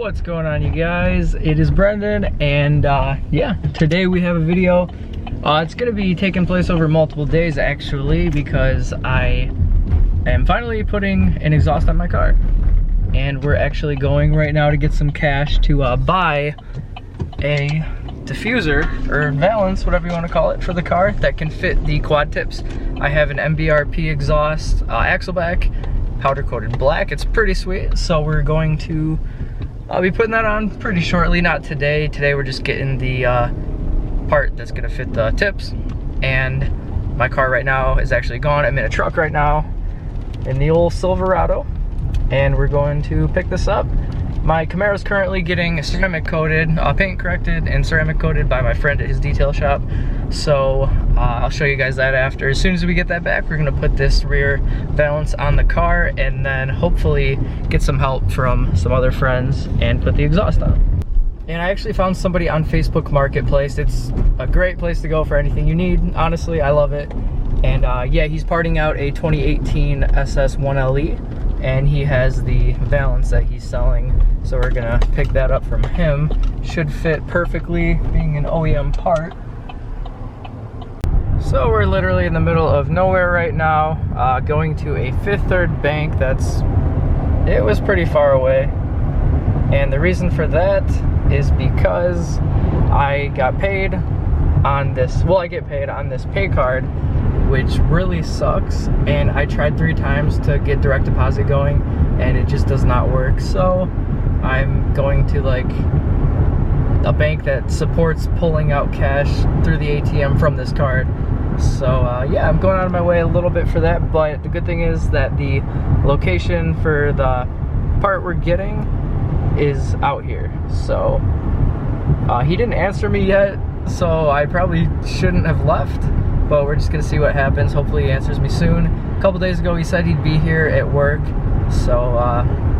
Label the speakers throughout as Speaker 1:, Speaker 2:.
Speaker 1: What's going on, you guys? It is Brendan, and yeah, today we have a video. It's gonna be taking place over multiple days actually, because I am finally putting an exhaust on my car, and we're actually going right now to get some cash to buy a diffuser or valance, whatever you want to call it, for the car that can fit the quad tips. I have an MBRP exhaust, axleback, powder coated black. It's pretty sweet, so we're going to I'll be putting that on pretty shortly. Not today. Today we're just getting the part that's gonna fit the tips, and my car right now is actually gone. I'm in a truck right now in the old Silverado, and we're going to pick this up. My Camaro is currently getting ceramic coated, paint corrected and ceramic coated by my friend at his detail shop. So I'll show you guys that after. As soon as we get that back, we're gonna put this rear valance on the car and then hopefully get some help from some other friends and put the exhaust on. And I actually found somebody on Facebook Marketplace. It's a great place to go for anything you need. Honestly, I love it. And yeah, he's parting out a 2018 SS 1LE, and he has the valance that he's selling. So we're gonna pick that up from him. Should fit perfectly, being an OEM part. So we're literally in the middle of nowhere right now, going to a Fifth Third bank it was pretty far away. And the reason for that is because I got paid on this, well, I get paid on this pay card, which really sucks. And I tried 3 times to get direct deposit going, and it just does not work. So I'm going to like a bank that supports pulling out cash through the ATM from this card. So yeah, I'm going out of my way a little bit for that, but the good thing is that the location for the part we're getting is out here. So he didn't answer me yet, so I probably shouldn't have left, but we're just gonna see what happens. Hopefully he answers me soon. A couple days ago he said he'd be here at work, so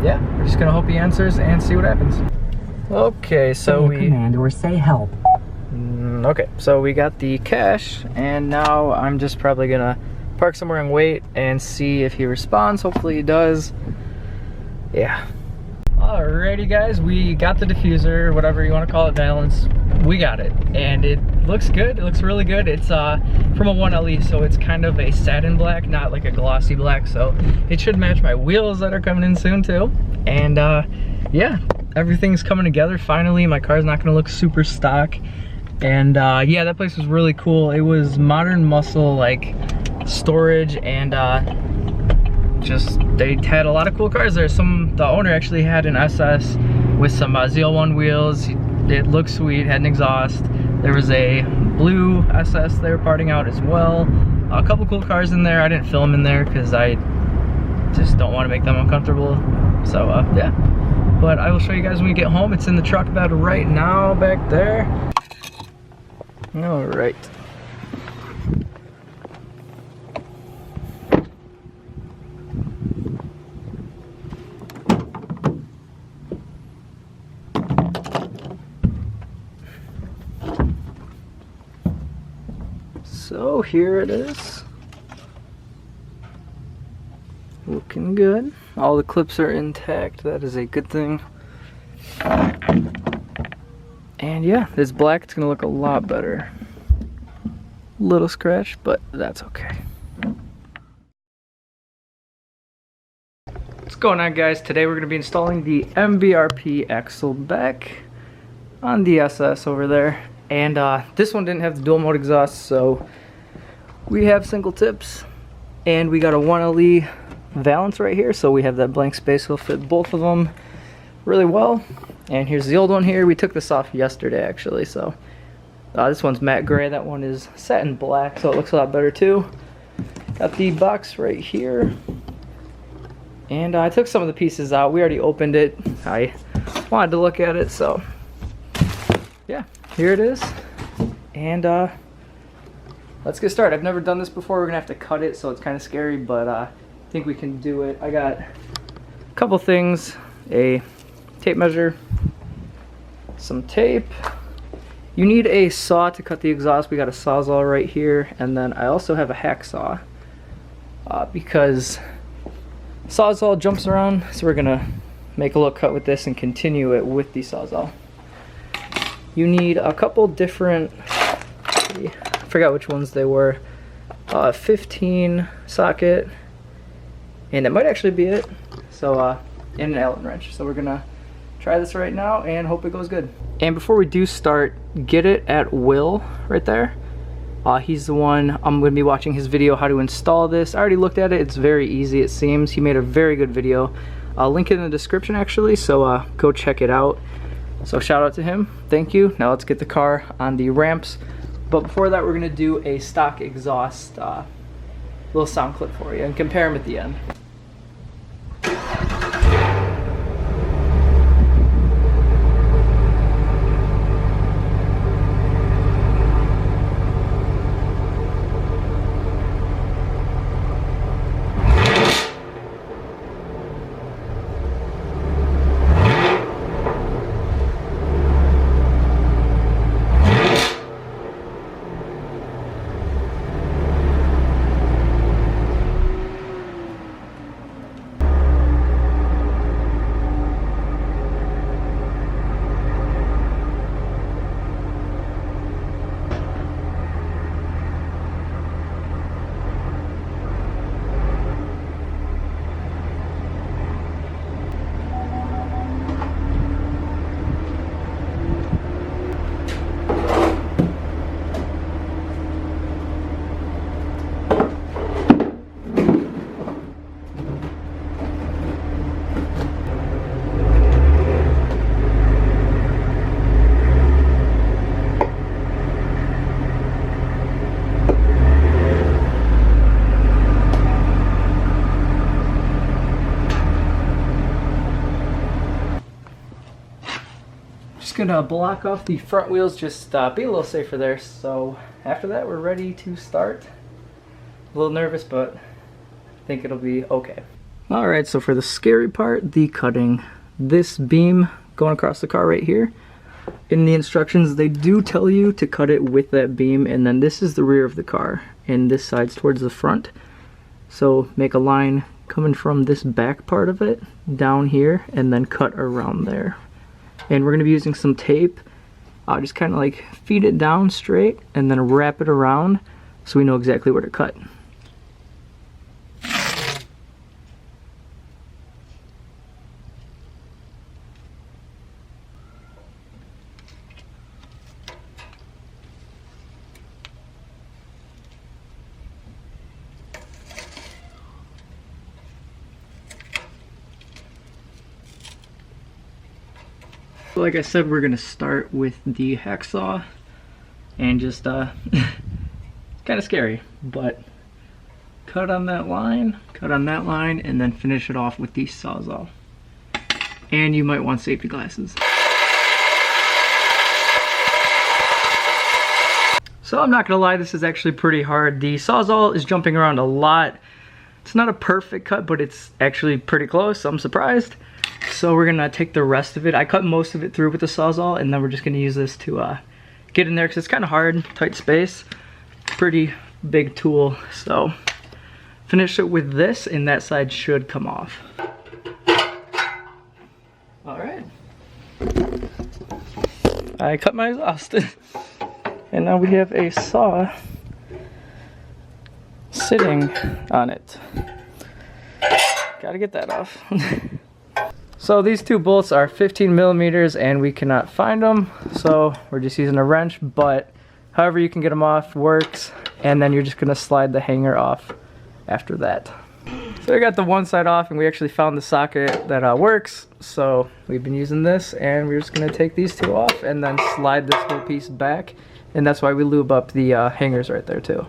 Speaker 1: yeah, we're just gonna hope he answers and see what happens. Okay, so we
Speaker 2: command or say help.
Speaker 1: Okay, so we got the cash, and now I'm just probably gonna park somewhere and wait and see if he responds. Hopefully he does. Yeah. Alrighty guys, we got the diffuser, whatever you want to call it, valance. We got it, and it looks good. It looks really good. It's from a 1LE, so it's kind of a satin black, not like a glossy black, so it should match my wheels that are coming in soon too. And yeah, everything's coming together finally. My car's not gonna look super stock. And yeah, that place was really cool. It was modern muscle, like storage, and just they had a lot of cool cars there. The owner actually had an SS with some ZL1 wheels. It looked sweet, had an exhaust. There was a blue SS they were parting out as well. A couple cool cars in there. I didn't film in there because I just don't want to make them uncomfortable. So yeah, but I will show you guys when we get home. It's in the truck bed right now back there. All right. So here it is. Looking good. All the clips are intact. That is a good thing. And yeah, this black, it's gonna look a lot better. Little scratch, but that's okay. What's going on, guys? Today we're gonna be installing the MBRP axleback on the SS over there. And this one didn't have the dual mode exhaust, so we have single tips, and we got a 1LE valance right here, so we have that blank space. Will fit both of them really well. And here's the old one here. We took this off yesterday actually, so this one's matte gray, that one is satin black, so it looks a lot better too. Got the box right here, and I took some of the pieces out. We already opened it. I wanted to look at it, so yeah, here it is. And let's get started. I've never done this before. We're gonna have to cut it, so it's kind of scary, but I think we can do it. I got a couple things: a tape measure, some tape. You need a saw to cut the exhaust. We got a Sawzall right here, and then I also have a hacksaw because Sawzall jumps around, so we're gonna make a little cut with this and continue it with the Sawzall. You need a couple different, I forgot which ones they were, 15 socket, and that might actually be it. So, and an Allen wrench. So we're gonna try this right now and hope it goes good. And before we do start, get it at Will right there. He's the one, I'm gonna be watching his video how to install this. I already looked at it, it's very easy it seems. He made a very good video. I'll link it in the description actually, so go check it out. So shout out to him, thank you. Now let's get the car on the ramps. But before that, we're gonna do a stock exhaust little sound clip for you and compare them at the end. Gonna block off the front wheels, just be a little safer there. So after that, we're ready to start. A little nervous, but I think it'll be okay. All right, so for the scary part, the cutting. This beam going across the car right here, in the instructions they do tell you to cut it with that beam, and then this is the rear of the car and this side's towards the front. So make a line coming from this back part of it down here and then cut around there. And we're going to be using some tape, just kind of like feed it down straight and then wrap it around so we know exactly where to cut. Like I said, we're gonna start with the hacksaw and just kind of scary, but cut on that line, and then finish it off with the Sawzall. And you might want safety glasses. So I'm not gonna lie, this is actually pretty hard. The Sawzall is jumping around a lot. It's not a perfect cut, but it's actually pretty close, so I'm surprised. So we're gonna take the rest of it. I cut most of it through with the Sawzall, and then we're just gonna use this to get in there because it's kind of hard, tight space, pretty big tool. So finish it with this, and that side should come off. All right. I cut my exhaust, and now we have a saw sitting on it. Gotta get that off. So these two bolts are 15 millimeters and we cannot find them, so we're just using a wrench, but however you can get them off works, and then you're just gonna slide the hanger off after that. So we got the one side off and we actually found the socket that works, so we've been using this, and we're just gonna take these two off and then slide this whole piece back, and that's why we lube up the hangers right there too.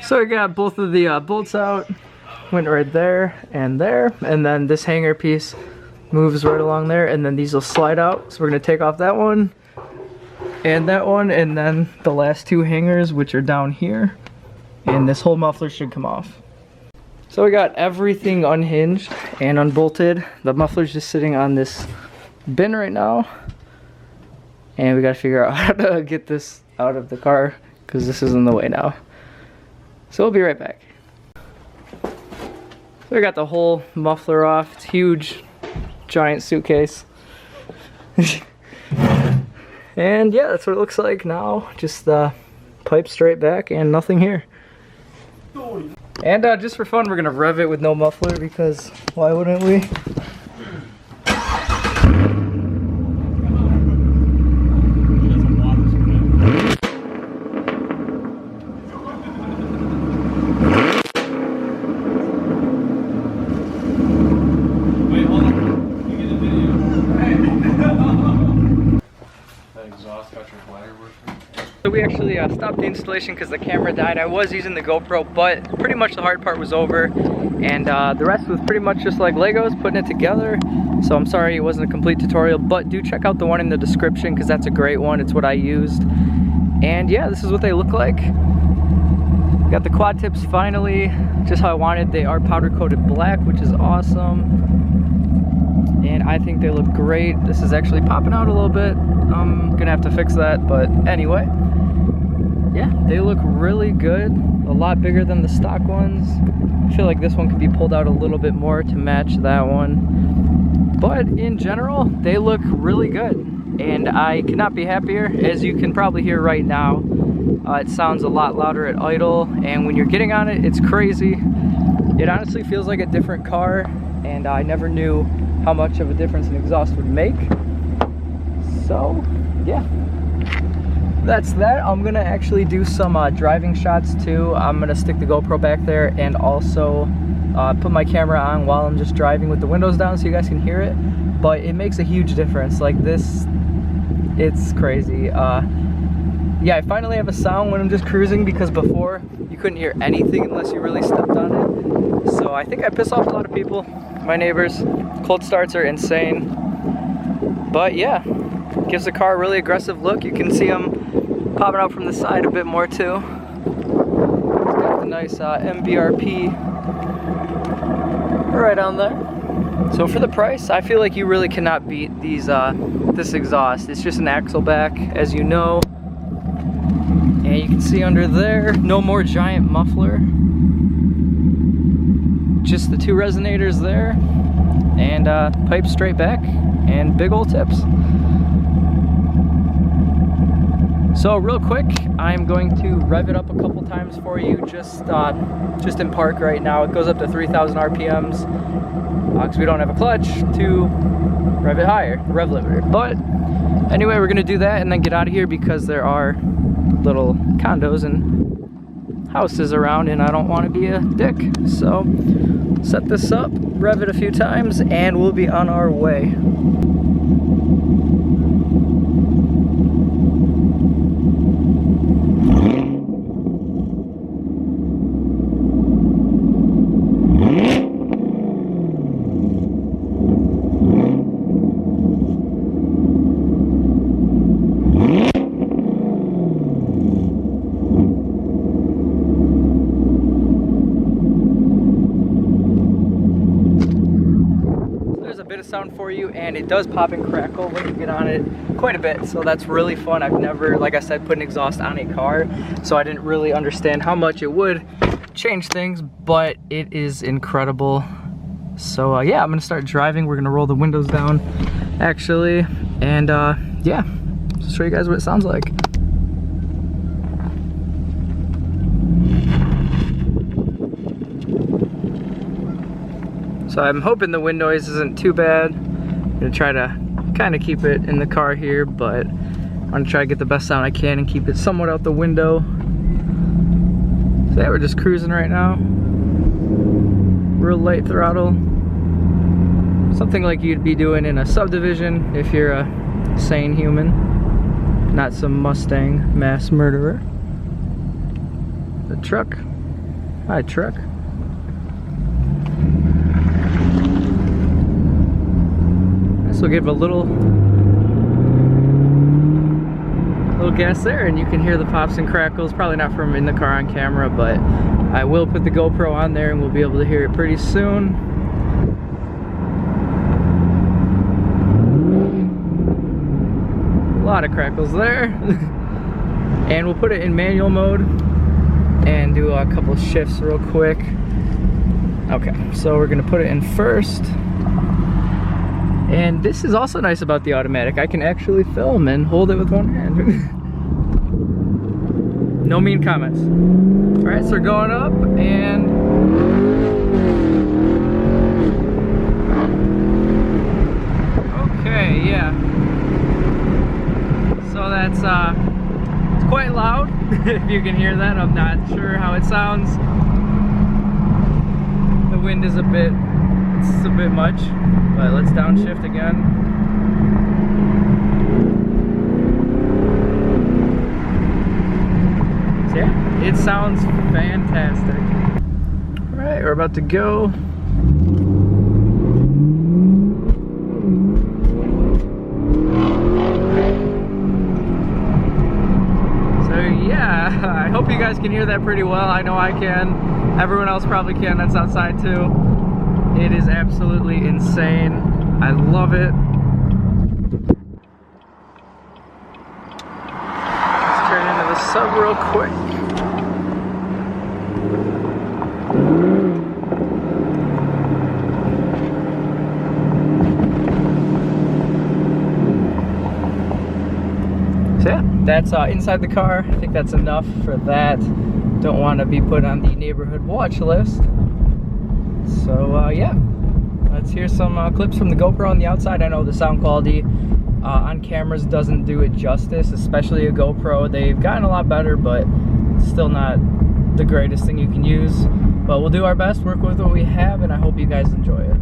Speaker 1: So we got both of the bolts out, went right there, and then this hanger piece moves right along there, and then these will slide out. So we're gonna take off that one, and then the last two hangers, which are down here, and this whole muffler should come off. So we got everything unhinged and unbolted. The muffler's just sitting on this bin right now, and we gotta figure out how to get this out of the car because this is in the way now. So we'll be right back. So we got the whole muffler off. It's huge giant suitcase. And yeah, that's what it looks like now. Just pipe straight back and nothing here. And just for fun, we're gonna rev it with no muffler because why wouldn't we?
Speaker 2: So
Speaker 1: we actually stopped the installation because the camera died. I was using the GoPro, but pretty much the hard part was over, and the rest was pretty much just like Legos, putting it together. So I'm sorry it wasn't a complete tutorial, but do check out the one in the description because that's a great one. It's what I used. And yeah, this is what they look like. Got the quad tips finally, just how I wanted. They are powder coated black, which is awesome. And I think they look great. This is actually popping out a little bit. I'm gonna have to fix that, but anyway. Yeah, they look really good. A lot bigger than the stock ones. I feel like this one could be pulled out a little bit more to match that one. But in general, they look really good. And I cannot be happier. As you can probably hear right now, it sounds a lot louder at idle. And when you're getting on it, it's crazy. It honestly feels like a different car. And I never knew how much of a difference an exhaust would make. So, yeah. That's that. I'm gonna actually do some driving shots too. I'm gonna stick the GoPro back there and also put my camera on while I'm just driving with the windows down so you guys can hear it. But it makes a huge difference. Like this, it's crazy. Yeah, I finally have a sound when I'm just cruising because before you couldn't hear anything unless you really stepped on it. So I think I piss off a lot of people, my neighbors. Cold starts are insane. But yeah, gives the car a really aggressive look. You can see them popping out from the side a bit more too. It's got the nice MBRP right on there. So for the price, I feel like you really cannot beat these this exhaust. It's just an axleback, as you know. And you can see under there, no more giant muffler. Just the two resonators there, and pipe straight back, and big old tips. So real quick, I'm going to rev it up a couple times for you, just in park right now. It goes up to 3,000 RPMs, because we don't have a clutch to rev it higher, the rev limiter. But anyway, we're gonna do that and then get out of here because there are little condos and houses around and I don't want to be a dick. So set this up, rev it a few times, and we'll be on our way. Sound for you, and it does pop and crackle when you get on it quite a bit, so that's really fun. I've never, like I said, put an exhaust on a car, so I didn't really understand how much it would change things, but it is incredible. So yeah, I'm gonna start driving. We're gonna roll the windows down actually, and yeah, show you guys what it sounds like. So I'm hoping the wind noise isn't too bad. I'm gonna try to kind of keep it in the car here, but I'm gonna try to get the best sound I can and keep it somewhat out the window. So yeah, we're just cruising right now. Real light throttle. Something like you'd be doing in a subdivision if you're a sane human, not some Mustang mass murderer. The truck. Hi, truck. So give a little gas there and you can hear the pops and crackles. Probably not from in the car on camera, but I will put the GoPro on there and we'll be able to hear it pretty soon. A lot of crackles there. And we'll put it in manual mode and do a couple shifts real quick. Okay, so we're gonna put it in first. And this is also nice about the automatic. I can actually film and hold it with one hand. No mean comments. All right, so we're going up and okay, yeah. So that's it's quite loud. If you can hear that, I'm not sure how it sounds. The wind is a bit much, but let's downshift again. So yeah, it sounds fantastic. All right, we're about to go. So yeah, I hope you guys can hear that pretty well. I know I can. Everyone else probably can that's outside too. It is absolutely insane. I love it. Let's turn into the sub real quick. So yeah, that's inside the car. I think that's enough for that. Don't want to be put on the neighborhood watch list. So yeah, let's hear some clips from the GoPro on the outside. I know the sound quality on cameras doesn't do it justice, especially a GoPro. They've gotten a lot better, but it's still not the greatest thing you can use. But we'll do our best, work with what we have, and I hope you guys enjoy it.